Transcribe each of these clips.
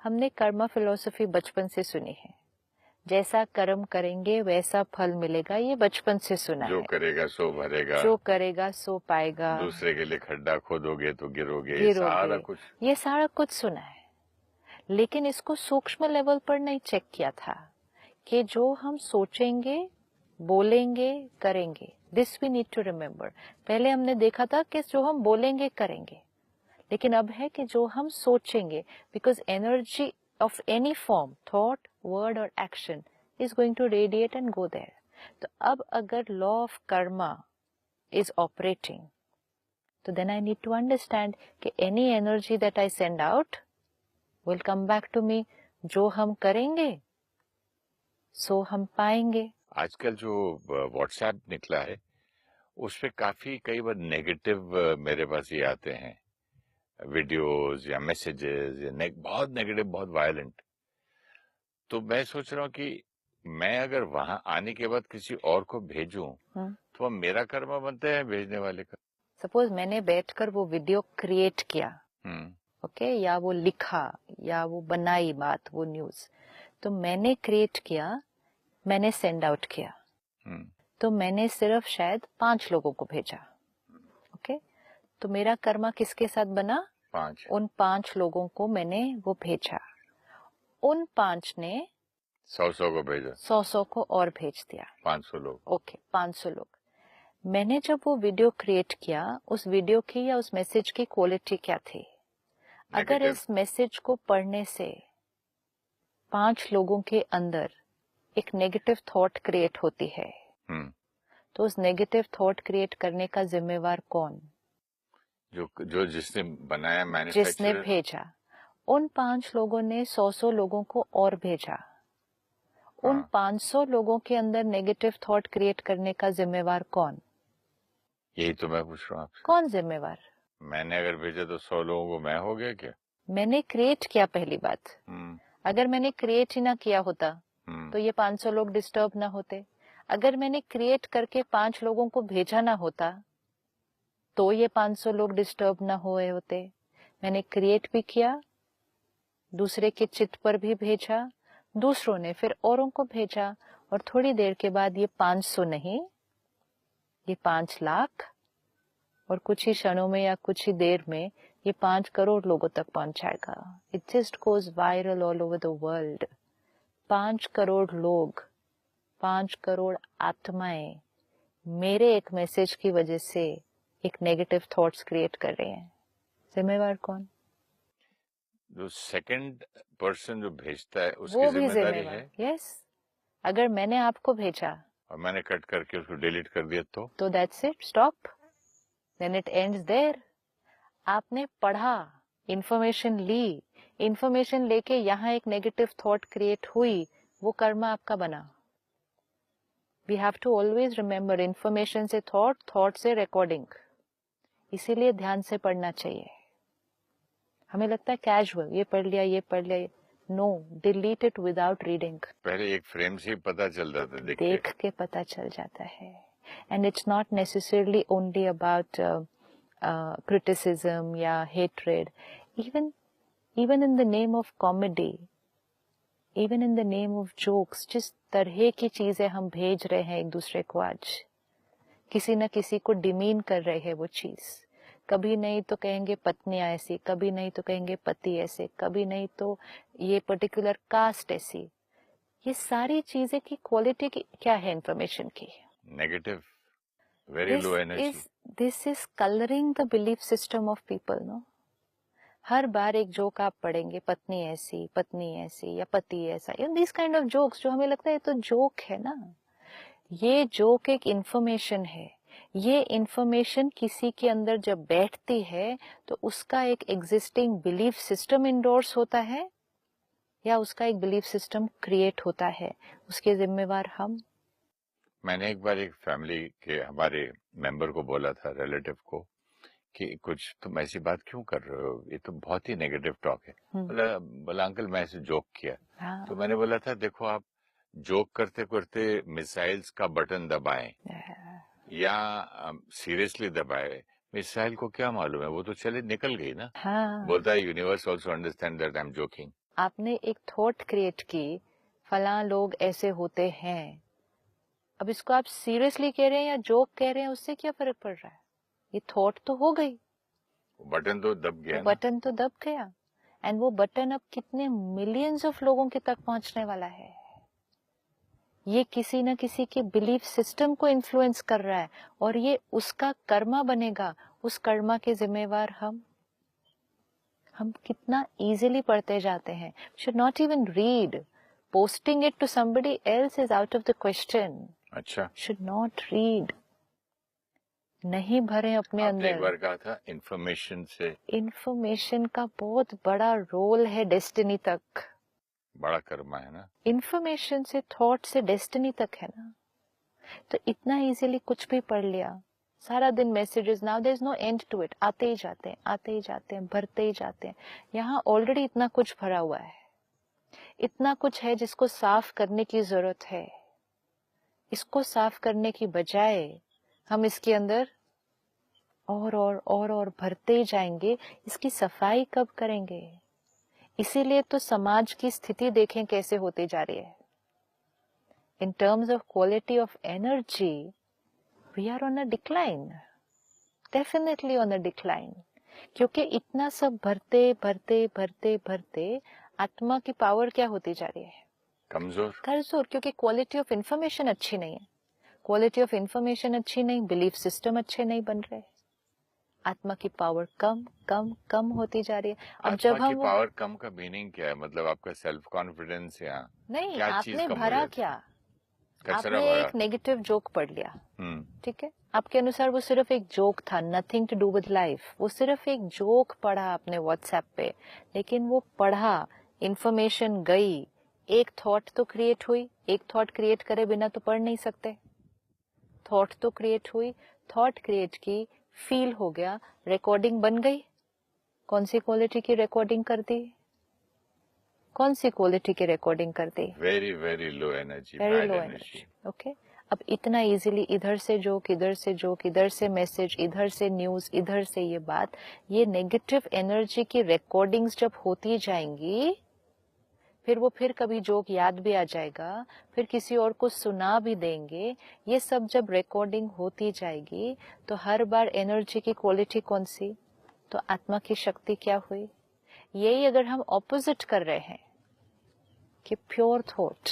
हमने कर्मा फिलॉसफी बचपन से सुनी है, जैसा कर्म करेंगे वैसा फल मिलेगा, ये बचपन से सुना जो है। करेगा सो भरेगा, जो करेगा सो पाएगा, दूसरे के लिए खड्डा खोदोगे तो गिरोगे, गिरोगे, ये सारा कुछ सुना है। लेकिन इसको सूक्ष्म लेवल पर नहीं चेक किया था कि जो हम सोचेंगे, बोलेंगे, करेंगे, this we need to remember. पहले हमने देखा था कि जो हम बोलेंगे करेंगे, लेकिन अब है कि जो हम सोचेंगे, because energy of any form, thought, word और action is going to radiate and go there. तो अब अगर law of karma is operating, तो then I need to understand कि any energy that I send out will come back to me. जो हम करेंगे सो हम पाएंगे। आजकल जो व्हाट्सएप निकला है उस पे काफी कई बार नेगेटिव मेरे पास ये आते हैं वीडियोस या मैसेजेस या बहुत नेगेटिव, बहुत वायलेंट। तो मैं सोच रहा हूँ कि मैं अगर वहां आने के बाद किसी और को भेजूं तो मेरा कर्म बनता है भेजने वाले का। सपोज मैंने बैठकर वो वीडियो क्रिएट किया, ओके, या वो लिखा या वो बनाई बात, वो न्यूज, तो मैंने क्रिएट किया, मैंने सेंड आउट किया, तो मैंने सिर्फ शायद 5 लोगों को भेजा, ओके। तो मेरा कर्मा किसके साथ बना? 5। उन 5 लोगों को मैंने वो भेजा, उन 5 ने 100 को भेजा, 100 को और भेज दिया, 500 लोग, ओके, 500 लोग। मैंने जब वो वीडियो क्रिएट किया, उस वीडियो की या उस मैसेज की क्वालिटी क्या थी? अगर इस मैसेज को पढ़ने से 5 लोगों के अंदर एक नेगेटिव थॉट क्रिएट होती है, तो उस नेगेटिव थॉट क्रिएट करने का जिम्मेवार कौन? जो जिसने बनाया, मैन्युफैक्चरर, जिसने भेजा। उन 5 लोगों ने 100 लोगों को और भेजा। उन 500 लोगों के अंदर नेगेटिव थॉट क्रिएट करने का जिम्मेवार कौन? यही तो मैं पूछ रहा हूँ आपसे। कौन जिम्मेवार? मैंने अगर भेजा तो 100 लोगों को मैं हो गया क्या? मैंने क्रिएट किया, पहली बात। अगर मैंने क्रिएट ही ना किया होता तो ये 500 लोग डिस्टर्ब ना होते। अगर मैंने क्रिएट करके 5 लोगों को भेजा ना होता तो ये 500 लोग डिस्टर्ब ना हुए होते। मैंने क्रिएट भी किया, दूसरे के चित्त पर भी भेजा, दूसरों ने फिर औरों को भेजा, और थोड़ी देर के बाद ये 500 नहीं, ये 5 लाख, और कुछ ही क्षणों में या कुछ ही देर में ये 5 करोड़ लोगों तक पहुंचाएगा। It just goes viral all over the world. 5 crore लोग, 5 करोड़ आत्माएं मेरे एक मैसेज की वजह से एक नेगेटिव थॉट्स क्रिएट कर रहे हैं। जिम्मेवार कौन? जो सेकंड पर्सन जो भेजता है उसकी वो भी जिम्मेदारी है। यस। अगर मैंने आपको भेजा और मैंने कट करके उसको डिलीट कर दिया तो that's it, stop, then it ends there. आपने पढ़ा, इंफॉर्मेशन ली, इंफॉर्मेशन लेके यहाँ एक नेगेटिव थॉट क्रिएट हुई, वो कर्म आपका बना। We have to always remember, information से थॉट, थॉट से रिकॉर्डिंग। इसीलिए ध्यान से पढ़ना चाहिए। हमें लगता है कैजुअल, ये पढ़ लिया, ये पढ़ लिया। No, delete it without reading. पहले एक फ्रेम से ही पता चल जाता है, देख के पता चल जाता है। And it's not necessarily only about criticism या hatred, even in the name of comedy, even in the name of jokes, जिस तरह की चीजें हम भेज रहे हैं एक दूसरे को, आज किसी न किसी को डिमीन कर रहे हैं वो चीज। कभी नहीं तो कहेंगे पत्नियां ऐसी, कभी नहीं तो कहेंगे पति ऐसे, कभी नहीं तो ये पर्टिकुलर कास्ट ऐसी। ये सारी चीजें की क्वालिटी की क्या है इंफॉर्मेशन की? Negative, very low energy. This is colouring the belief system of people, no. हर बार एक जोक आप पढ़ेंगे, पत्नी ऐसी या पति ऐसा, दिस काइंड ऑफ जोक्स, जो हमें लगता है तो जोक है ना। ये जोक एक इंफॉर्मेशन है। ये इंफॉर्मेशन किसी के अंदर जब बैठती है तो उसका एक एग्जिस्टिंग बिलीफ सिस्टम इंडोर्स होता है या उसका एक बिलीफ सिस्टम क्रिएट होता है। उसके जिम्मेवार हम। मैंने एक बार एक फैमिली के हमारे मेंबर को बोला था, रिलेटिव को, कि कुछ तुम ऐसी बात क्यों कर रहे हो, ये तो बहुत ही नेगेटिव टॉक है। बोला अंकल मैं ऐसे जोक किया। तो मैंने बोला था देखो, आप जोक करते करते मिसाइल्स का बटन दबाएं या सीरियसली दबाए, मिसाइल को क्या मालूम है, वो तो चले निकल गई ना। बोलता है universe also understand that I am joking. आपने एक थॉट क्रिएट की, फलां लोग ऐसे होते हैं, अब इसको आप सीरियसली कह रहे हैं या जोक कह रहे हैं, उससे क्या फर्क पड़ रहा है? ये थॉट तो हो गई, बटन तो दब गया ना। बटन तो दब गया, एंड वो बटन अब कितने मिलियंस ऑफ लोगों के तक पहुंचने वाला है। ये किसी न किसी के बिलीफ सिस्टम को इन्फ्लुएंस कर रहा है, और ये उसका कर्मा बनेगा। उस कर्मा के जिम्मेवार हम कितना इजीली पढ़ते जाते हैं। Should not even read, posting it to somebody else is out of the question. अच्छा, शुड नॉट रीड, नहीं भरे अपने आपने एक अंदर। बार कहा था इंफॉर्मेशन से, इंफॉर्मेशन का बहुत बड़ा रोल है डेस्टिनी तक। बड़ा कर्मा है ना। इंफॉर्मेशन से, थॉट से डेस्टिनी तक है ना। तो इतना इजीली कुछ भी पढ़ लिया, सारा दिन messages, now there is no end to it, आते ही जाते हैं, आते ही जाते हैं, भरते ही जाते हैं। यहाँ ऑलरेडी इतना कुछ भरा हुआ है, इतना कुछ है जिसको साफ करने की जरूरत है। इसको साफ करने की बजाय हम इसके अंदर और भरते ही जाएंगे। इसकी सफाई कब करेंगे? इसीलिए तो समाज की स्थिति देखें कैसे होती जा रही है। In terms of quality of energy we are on a decline, definitely on a decline. क्योंकि इतना सब भरते भरते भरते भरते आत्मा की पावर क्या होती जा रही है? कमजोर। क्योंकि क्वालिटी ऑफ इंफॉर्मेशन अच्छी नहीं है। क्वालिटी ऑफ इंफॉर्मेशन अच्छी नहीं, बिलीफ सिस्टम अच्छे नहीं बन रहे, आत्मा की पावर कम कम कम होती जा रही है। अब जब आत्मा की हम पावर कम का मीनिंग क्या है? मतलब आपका सेल्फ कॉन्फिडेंस या नहीं, क्या चीज आपने कम हो भरा जाती है? क्या? कचरा आपने भरा। एक नेगेटिव जोक पढ़ लिया, ठीक है, आपके अनुसार वो सिर्फ एक जोक था, nothing to do with life. वो सिर्फ एक जोक पढ़ा आपने व्हाट्सएप पे, लेकिन वो पढ़ा, इंफॉर्मेशन गई, एक थॉट तो क्रिएट हुई। एक थॉट क्रिएट करे बिना तो पढ़ नहीं सकते। थॉट तो क्रिएट हुई, थॉट क्रिएट की, फील हो गया, रिकॉर्डिंग बन गई। कौन सी क्वालिटी की रिकॉर्डिंग कर दी? कौन सी क्वालिटी की रिकॉर्डिंग कर दी? Very very low energy, very bad low energy. Energy. Okay, अब इतना इजीली इधर से जोक, इधर से जोक, इधर से मैसेज, इधर से न्यूज, इधर से ये बात, ये नेगेटिव एनर्जी की रिकॉर्डिंग्स जब होती जाएंगी, फिर वो फिर कभी जोक याद भी आ जाएगा, फिर किसी और को सुना भी देंगे। ये सब जब रिकॉर्डिंग होती जाएगी तो हर बार एनर्जी की क्वालिटी कौन सी? तो आत्मा की शक्ति क्या हुई? यही अगर हम ऑपोजिट कर रहे हैं कि प्योर थॉट,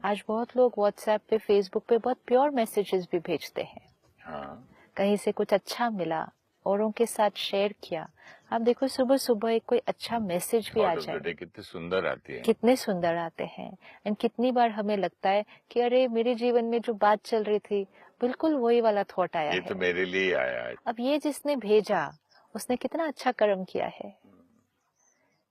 आज बहुत लोग व्हाट्सएप पे, फेसबुक पे बहुत प्योर मैसेजेस भी भेजते हैं। हाँ। कहीं से कुछ अच्छा मिला, औरों के साथ शेयर किया। आप देखो सुबह सुबह एक कोई अच्छा मैसेज भी आ जाए, कितने सुंदर आती है, कितने सुंदर आते हैं। एंड कितनी बार हमें लगता है कि अरे मेरे जीवन में जो बात चल रही थी बिल्कुल वही वाला थॉट आया ये है, तो मेरे लिए आया है। अब ये जिसने भेजा उसने कितना अच्छा कर्म किया है।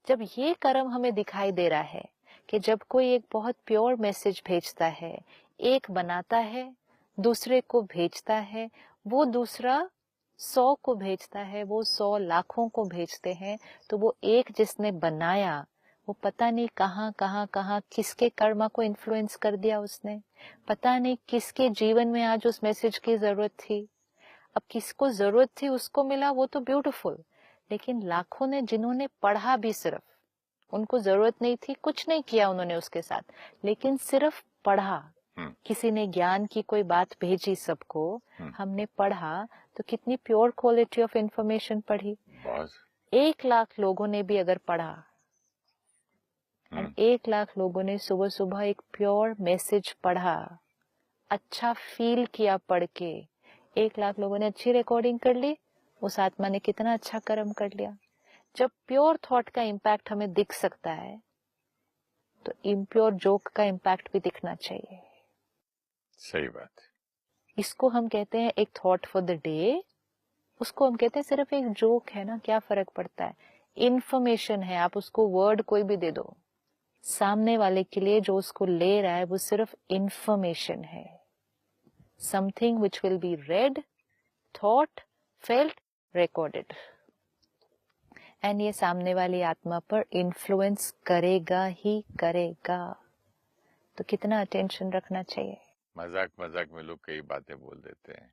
जब ये कर्म हमें दिखाई दे रहा है कि जब कोई एक बहुत प्योर मैसेज भेजता है, एक बनाता है, दूसरे को भेजता है, वो दूसरा 100 को भेजता है, वो 100 लाखों को भेजते हैं, तो वो एक जिसने बनाया वो पता नहीं कहाँ कहाँ कहाँ किसके कर्मा को इन्फ्लुएंस कर दिया उसने, पता नहीं किसके जीवन में आज उस मैसेज की जरूरत थी। अब किसको जरूरत थी उसको मिला, वो तो ब्यूटीफुल, लेकिन लाखों ने जिन्होंने पढ़ा भी, सिर्फ उनको जरूरत नहीं थी, कुछ नहीं किया उन्होंने उसके साथ, लेकिन सिर्फ पढ़ा। किसी ने ज्ञान की कोई बात भेजी सबको, हमने पढ़ा, तो कितनी प्योर क्वालिटी ऑफ इंफॉर्मेशन पढ़ी। 1 लाख लोगों ने भी अगर पढ़ा, एंड 1 लाख लोगों ने सुबह सुबह एक प्योर मैसेज पढ़ा, अच्छा फील किया पढ़ के, 1 लाख लोगों ने अच्छी रिकॉर्डिंग कर ली, उस आत्मा ने कितना अच्छा कर्म कर लिया। जब प्योर थॉट का इम्पैक्ट हमें दिख सकता है तो इम्प्योर जोक का इम्पैक्ट भी दिखना चाहिए। सही बात। इसको हम कहते हैं एक थॉट फॉर द डे, उसको हम कहते हैं सिर्फ एक जोक है ना, क्या फर्क पड़ता है। इंफॉर्मेशन है, आप उसको वर्ड कोई भी दे दो, सामने वाले के लिए जो उसको ले रहा है वो सिर्फ इंफॉर्मेशन है। Something which will be red, thought, felt, recorded, and ये सामने वाली आत्मा पर इन्फ्लुएंस करेगा ही करेगा। तो कितना अटेंशन रखना चाहिए। मजाक मजाक में लोग कई बातें बोल देते हैं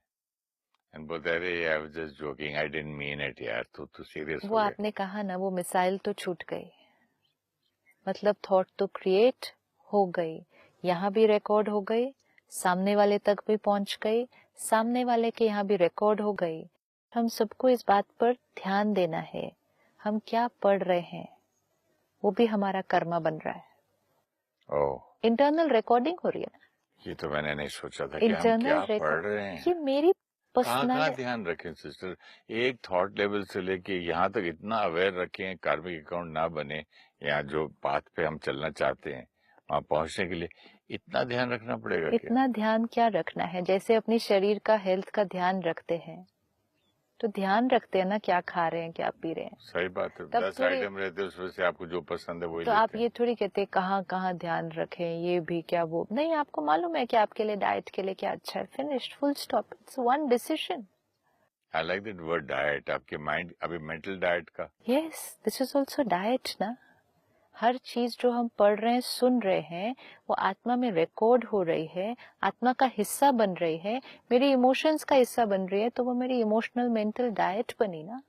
एंड बोलते हैं अरे I was just joking, I didn't mean it यार, तू सीरियस हो वो गया। आपने कहा ना, वो मिसाइल तो छूट गई। मतलब थॉट तो क्रिएट हो गई, यहाँ भी रिकॉर्ड हो गई, सामने वाले तक भी पहुंच गई, सामने वाले के यहाँ भी रिकॉर्ड हो गई। हम सबको इस बात पर ध्यान देना है, हम क्या पढ़ रहे हैं वो भी हमारा कर्मा बन रहा है। इंटरनल रिकॉर्डिंग हो रही है ना। ये तो मैंने नहीं सोचा था कि हम क्या पढ़ रहे हैं। ये मेरी कहाँ ध्यान रखें सिस्टर, एक थॉट लेवल से लेके यहाँ तक इतना अवेयर रखें, कार्मिक अकाउंट ना बने, या जो पाथ पे हम चलना चाहते हैं वहां पहुंचने के लिए इतना ध्यान रखना पड़ेगा। इतना ध्यान क्या रखना है, जैसे अपनी शरीर का हेल्थ का ध्यान रखते हैं तो ध्यान रखते हैं ना, क्या खा रहे हैं क्या पी रहे हैं। सही बात है, 10 आइटम रहते हैं उसमें से आपको जो पसंद है वही तो आप ये थोड़ी कहते कहाँ कहाँ ध्यान रखें, ये भी क्या वो नहीं, आपको मालूम है कि आपके लिए डाइट के लिए क्या अच्छा है, finished, full stop, it's one decision. I like that word diet. आपके माइंड अभी मेंटल डाइट का, yes this is also diet ना। हर चीज जो हम पढ़ रहे हैं, सुन रहे हैं, वो आत्मा में रिकॉर्ड हो रही है, आत्मा का हिस्सा बन रही है, मेरी इमोशंस का हिस्सा बन रही है, तो वो मेरी इमोशनल मेंटल डाइट बनी ना।